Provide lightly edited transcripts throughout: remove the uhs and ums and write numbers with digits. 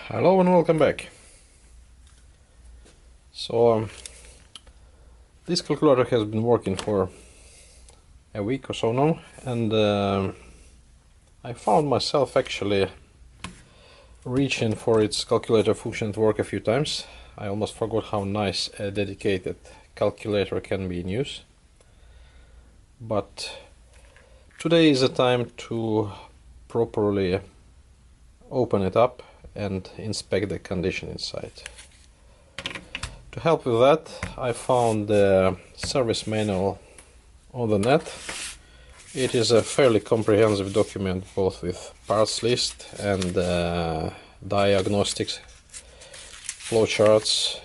Hello and welcome back. So this calculator has been working for a week or so now, and I found myself actually reaching for its calculator function at work a few times. I almost forgot how nice a dedicated calculator can be in use. But today is the time to properly open it up and inspect the condition inside. To help with that, I found the service manual on the net. It is a fairly comprehensive document, both with parts list and diagnostics, flowcharts,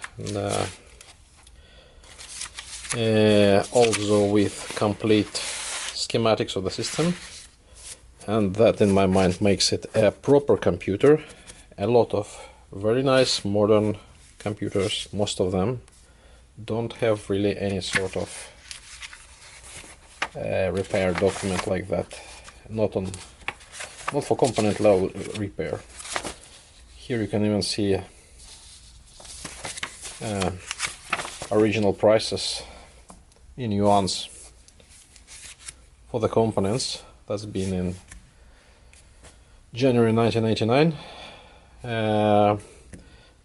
and also with complete schematics of the system. And that, in my mind, makes it a proper computer. A lot of very nice modern computers, most of them, don't have really any sort of repair document like that. Not for component level repair. Here you can even see original prices in yuans for the components. That's been in January 1989.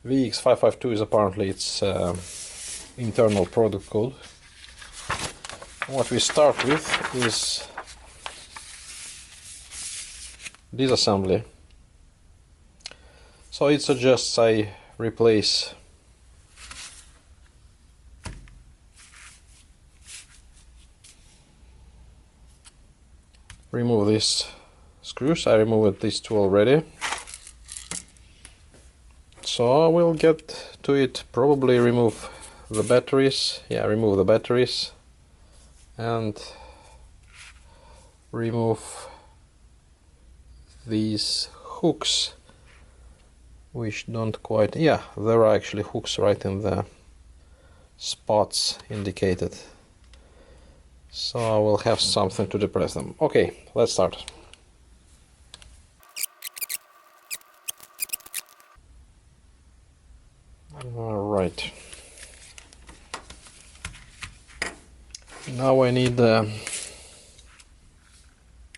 VX552 is apparently its internal product code. What we start with is disassembly. So it suggests I remove these screws. I removed these two already. So I will get to it, probably remove the batteries. Yeah, remove the batteries and remove these hooks, which don't quite, yeah, there are actually hooks right in the spots indicated. So I will have something to depress them. Okay, let's start. Alright. Now I need a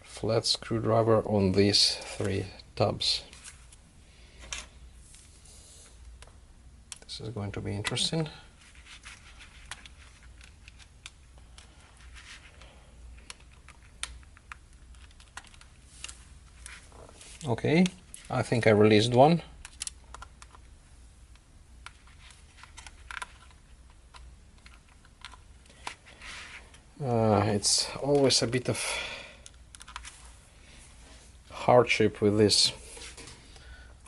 flat screwdriver on these three tabs. This is going to be interesting. Okay, I think I released one. It's always a bit of hardship with these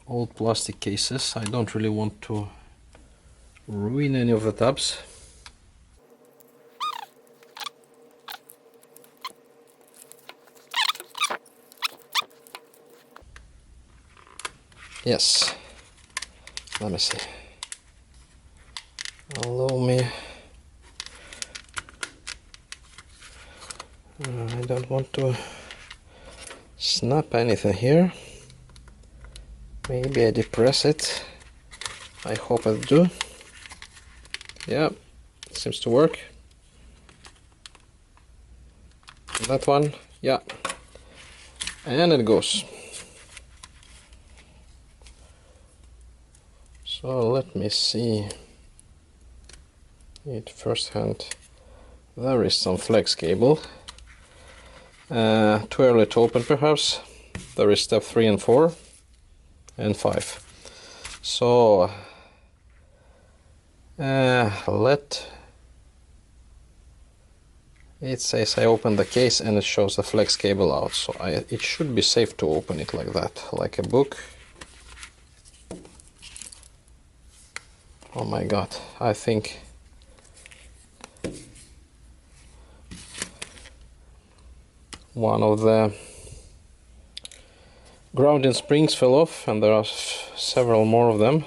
old plastic cases. I don't really want to ruin any of the tabs. Yes, let me see. Allow me. I don't want to snap anything here. Maybe I depress it. I hope I do. Yeah, seems to work. That one, yeah. And it goes. So let me see it firsthand. There is some flex cable. Too early to open perhaps. There is step 3 and 4 and 5. So it says I open the case and it shows the flex cable out, so it should be safe to open it like that, like a book. Oh my god, I think one of the grounding springs fell off, and there are several more of them.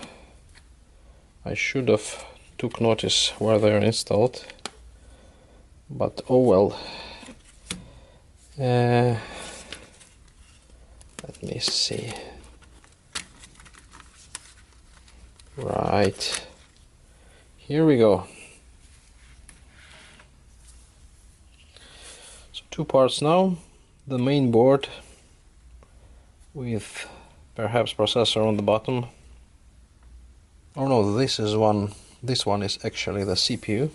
I should have took notice where they are installed, but oh well. Let me see. Right, here we go. So two parts now. The main board with perhaps processor on the bottom. Oh no, this one is actually the CPU.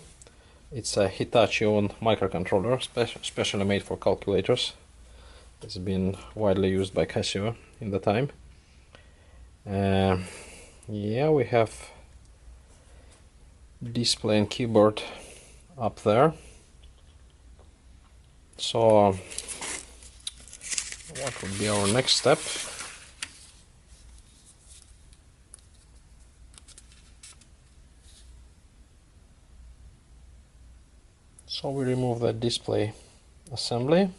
It's a Hitachi-owned microcontroller, specially made for calculators. It's been widely used by Casio in the time. Yeah, we have display and keyboard up there. So what would be our next step? So we remove the display assembly.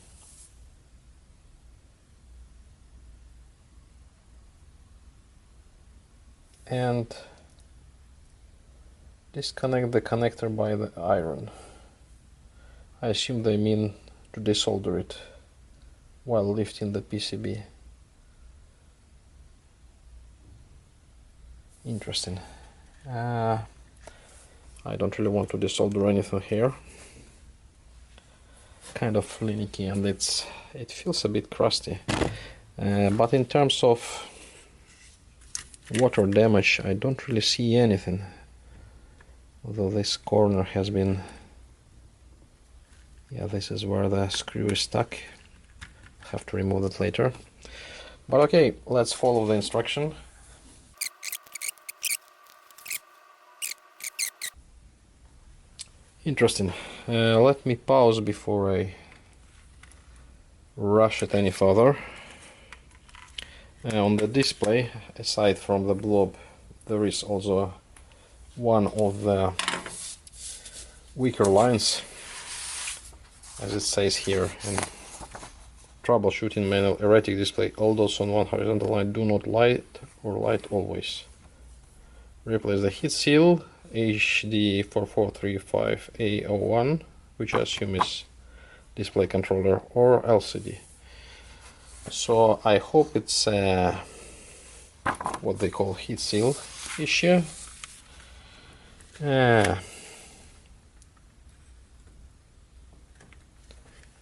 And disconnect the connector by the iron. I assume they mean to desolder it while lifting the PCB. Interesting. I don't really want to desolder anything here. Kind of finicky, and it feels a bit crusty. But in terms of water damage, I don't really see anything. Although this corner has been, yeah, this is where the screw is stuck. I'll have to remove it later. But okay, let's follow the instruction. Interesting. Let me pause before I rush it any further. On the display, aside from the blob, there is also one of the weaker lines, as it says here in troubleshooting manual: erratic display. All those on one horizontal line do not light or light always. Replace the heat seal HD4435A01, which I assume is display controller or LCD. So I hope it's what they call heat seal issue.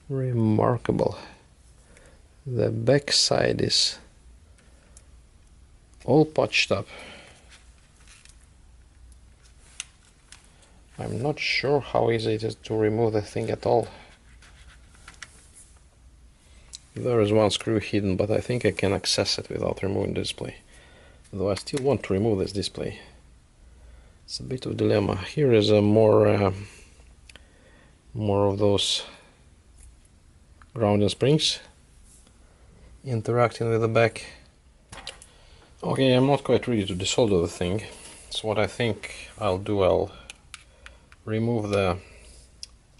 Remarkable. The back side is all patched up. I'm not sure how easy it is to remove the thing at all. There is one screw hidden, but I think I can access it without removing the display. Though I still want to remove this display. It's a bit of a dilemma. Here is a more of those grounding springs interacting with the back. Okay, I'm not quite ready to desolder the thing. So what I think I'll do, I'll remove the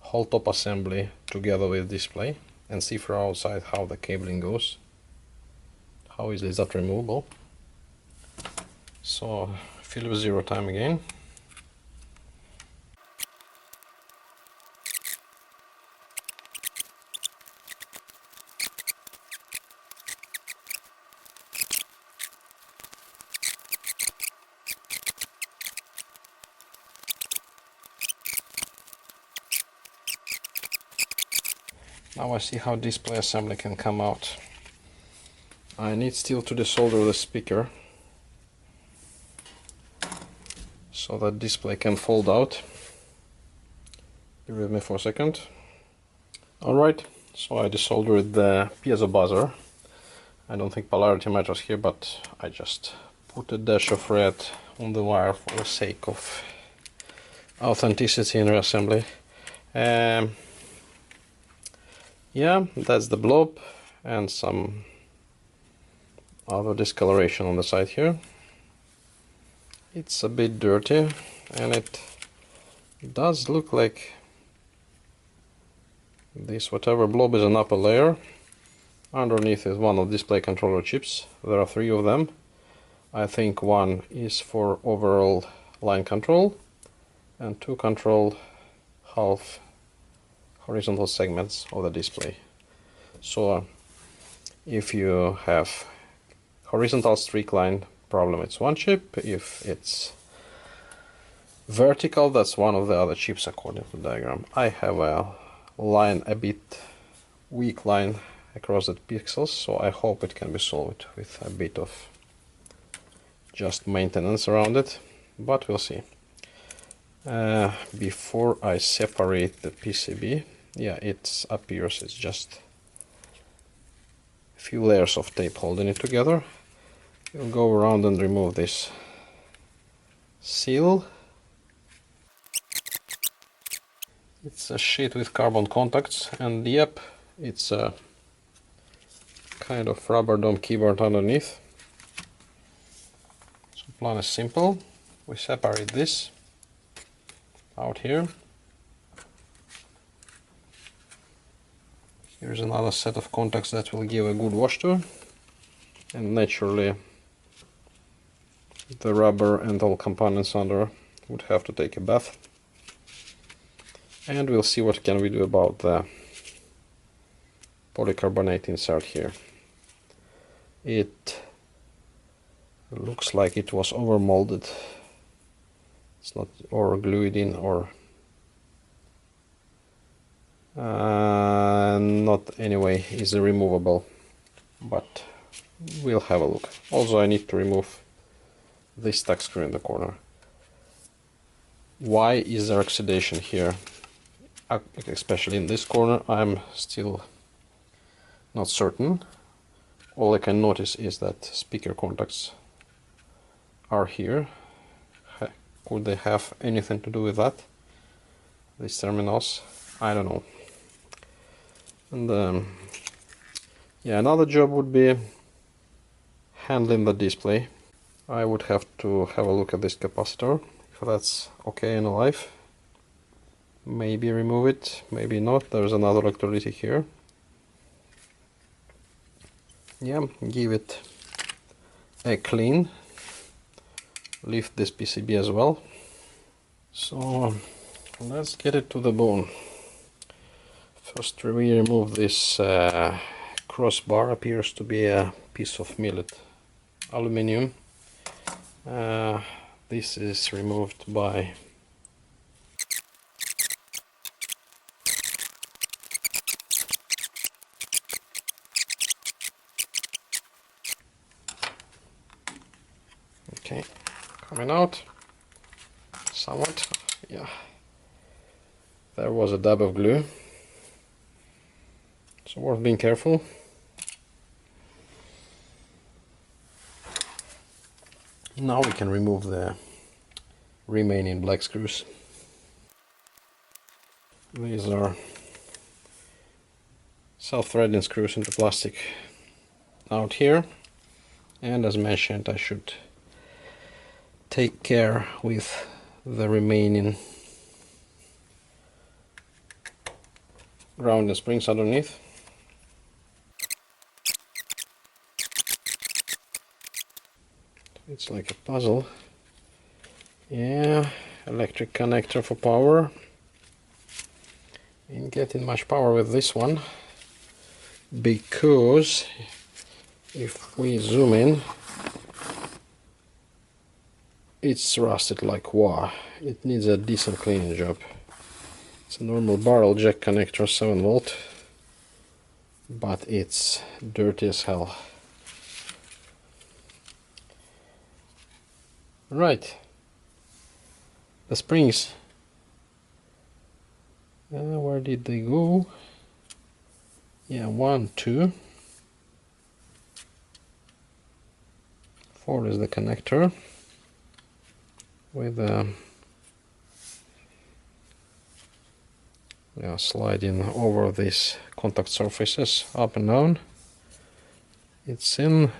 whole top assembly together with display and see from outside how the cabling goes. How easily is that removable? So fill with 0 time again. Now I see how display assembly can come out. I need still to desolder the speaker so that display can fold out. Bear with me for a second. Alright, so I desoldered the piezo buzzer. I don't think polarity matters here, but I just put a dash of red on the wire for the sake of authenticity in reassembly. Yeah, that's the blob and some other discoloration on the side here. It's a bit dirty, and it does look like this whatever blob is an upper layer. Underneath is one of display controller chips. There are 3 of them. I think one is for overall line control and 2 control half horizontal segments of the display. So if you have horizontal streak line problem, it's one chip. If it's vertical, that's one of the other chips according to the diagram. I have a line, a bit weak line across the pixels, so I hope it can be solved with a bit of just maintenance around it, but we'll see. Before I separate the PCB, yeah, it appears it's just a few layers of tape holding it together. We'll go around and remove this seal. It's a sheet with carbon contacts, and yep, it's a kind of rubber dome keyboard underneath. So plan is simple. We separate this out here. Here's another set of contacts that will give a good wash to, and naturally the rubber and all components under would have to take a bath. And we'll see what can we do about the polycarbonate insert here. It looks like it was over molded. It's not, or glued in, or not anyway is removable, but we'll have a look. Also, I need to remove this stuck screw in the corner. Why is there oxidation here? Especially in this corner, I'm still not certain. All I can notice is that speaker contacts are here. Could they have anything to do with that? These terminals? I don't know. And yeah, another job would be handling the display. I would have to have a look at this capacitor, if that's okay and alive. Maybe remove it, maybe not. There's another electrolytic here. Yeah, give it a clean. Lift this PCB as well. So let's get it to the bone. First we remove this crossbar. Appears to be a piece of millet aluminium. This is removed by okay, coming out somewhat. Yeah, there was a dab of glue, so worth being careful. Now we can remove the remaining black screws. These are self-threading screws into plastic out here, and as mentioned, I should take care with the remaining grounding springs underneath. It's like a puzzle. Yeah, electric connector for power. Ain't getting much power with this one, because if we zoom in, it's rusted like wow. It needs a decent cleaning job. It's a normal barrel jack connector, 7 volt, but it's dirty as hell. Right, the springs, where did they go? Yeah, 1, 2, 4 is the connector with sliding over these contact surfaces up and down. It's in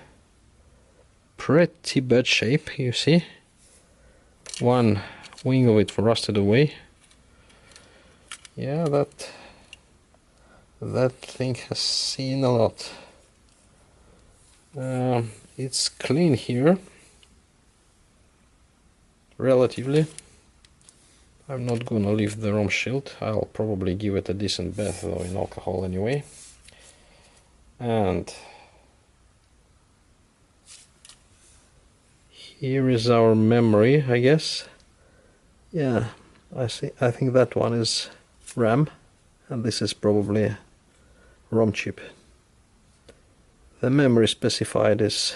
pretty bad shape, you see. One wing of it rusted away. Yeah, that thing has seen a lot. It's clean here, relatively. I'm not gonna leave the ROM shield. I'll probably give it a decent bath though in alcohol anyway. And Here is our memory, I guess. Yeah, I think that one is RAM, and this is probably ROM chip. The memory specified is,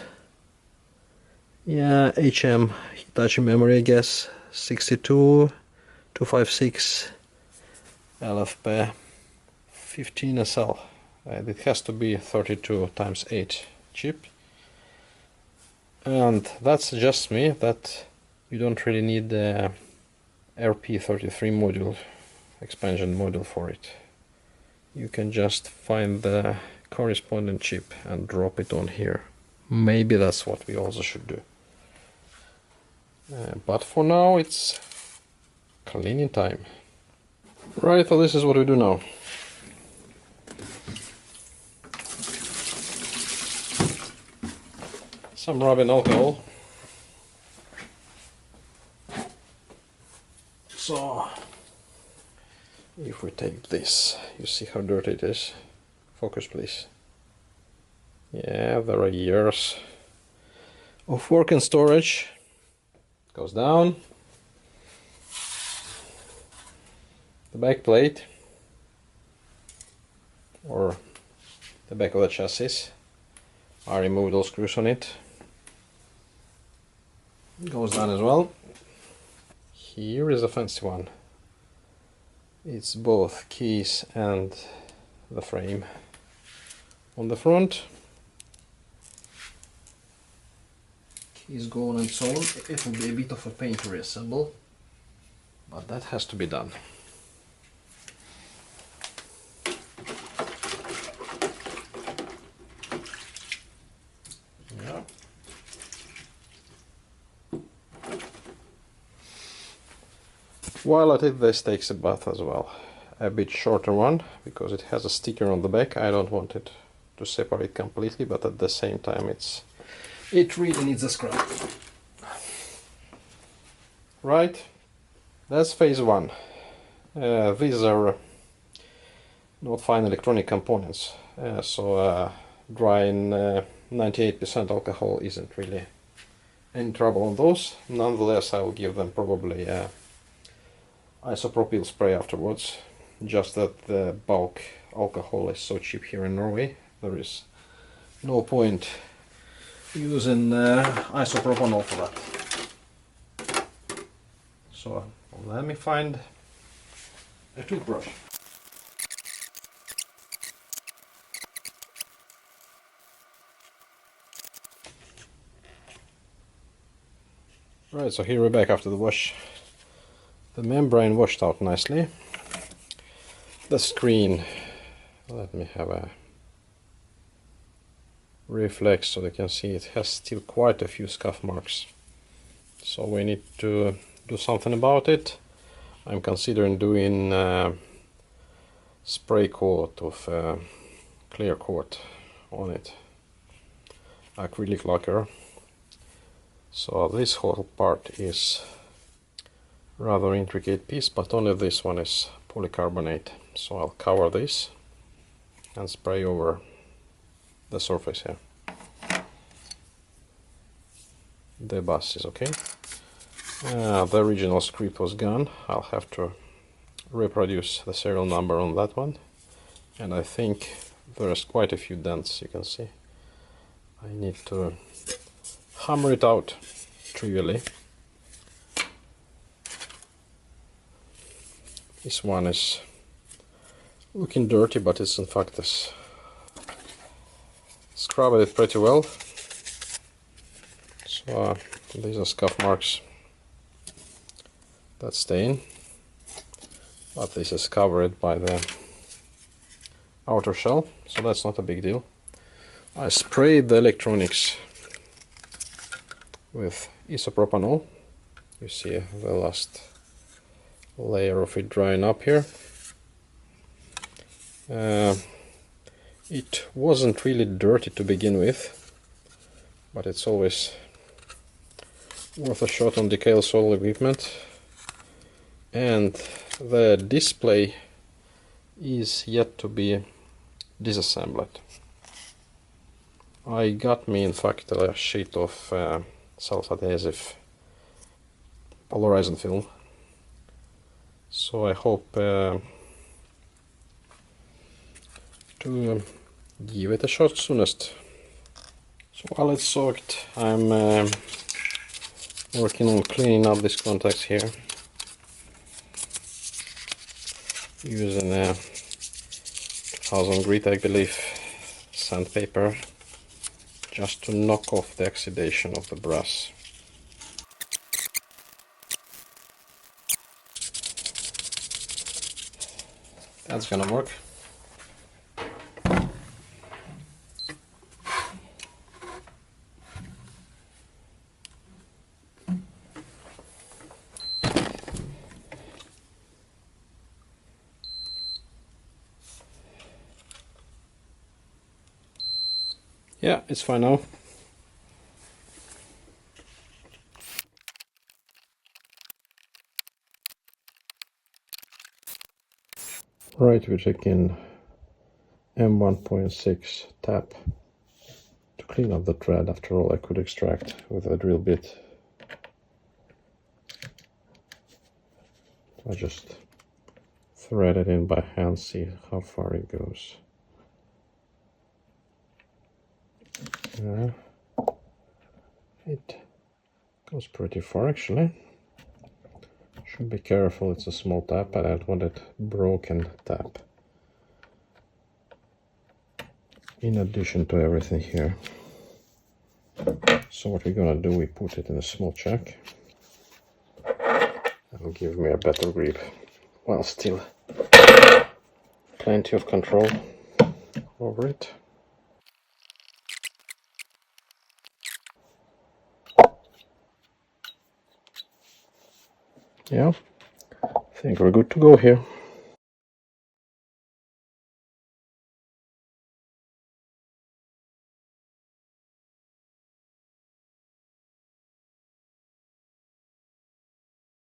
yeah, HM Hitachi memory, I guess, 62256 LFP 15SL. It has to be 32x8 chip. And that suggests me that you don't really need the RP33 module, expansion module for it. You can just find the corresponding chip and drop it on here. Maybe that's what we also should do. But for now it's cleaning time. Right, so this is what we do now. Some rubbing alcohol. So if we take this, you see how dirty it is. Focus please. Yeah, there are years of work and storage. Goes down. The back plate, or the back of the chassis. I removed all screws on it. Goes down as well. Here is a fancy one. It's both keys and the frame. On the front, keys gone and so on. It will be a bit of a pain to reassemble, but that has to be done. Yeah. While at it, this takes a bath as well. A bit shorter one, because it has a sticker on the back. I don't want it to separate completely, but at the same time it really needs a scrub. Right, that's phase one. These are not fine electronic components, so drying 98% alcohol isn't really any trouble on those. Nonetheless, I will give them probably isopropyl spray afterwards, just that the bulk alcohol is so cheap here in Norway, there is no point using isopropanol for that. So let me find a toothbrush. Right, so here we're back after the wash. The membrane washed out nicely. The screen, let me have a reflex so they can see it has still quite a few scuff marks. So we need to do something about it. I'm considering doing spray coat of clear coat on it, acrylic lacquer. So this whole part is rather intricate piece, but only this one is polycarbonate. So I'll cover this and spray over the surface here. The bus is okay. The original script was gone. I'll have to reproduce the serial number on that one. And I think there's quite a few dents, you can see. I need to hammer it out trivially. This one is looking dirty, but it's in fact this. Scrubbed it pretty well. So these are scuff marks that stain, but this is covered by the outer shell, so that's not a big deal. I sprayed the electronics with isopropanol. You see the last layer of it drying up here. It wasn't really dirty to begin with, but it's always worth a shot on decal solder equipment. And the display is yet to be disassembled. I got me in fact a sheet of self-adhesive polarizing film. So I hope to give it a shot soonest. So while it's soaked, I'm working on cleaning up these contacts here using 1000 grit, I believe, sandpaper, just to knock off the oxidation of the brass. That's gonna work. Yeah, it's fine now. Right, we check in M1.6 tap to clean up the thread. After all, I could extract with a drill bit. I just thread it in by hand, see how far it goes. It goes pretty far actually. Should be careful, it's a small tap, I don't want it broken tap. In addition to everything here. So what we're gonna do, we put it in a small chuck. That'll give me a better grip, while still plenty of control over it. Yeah, I think we're good to go here.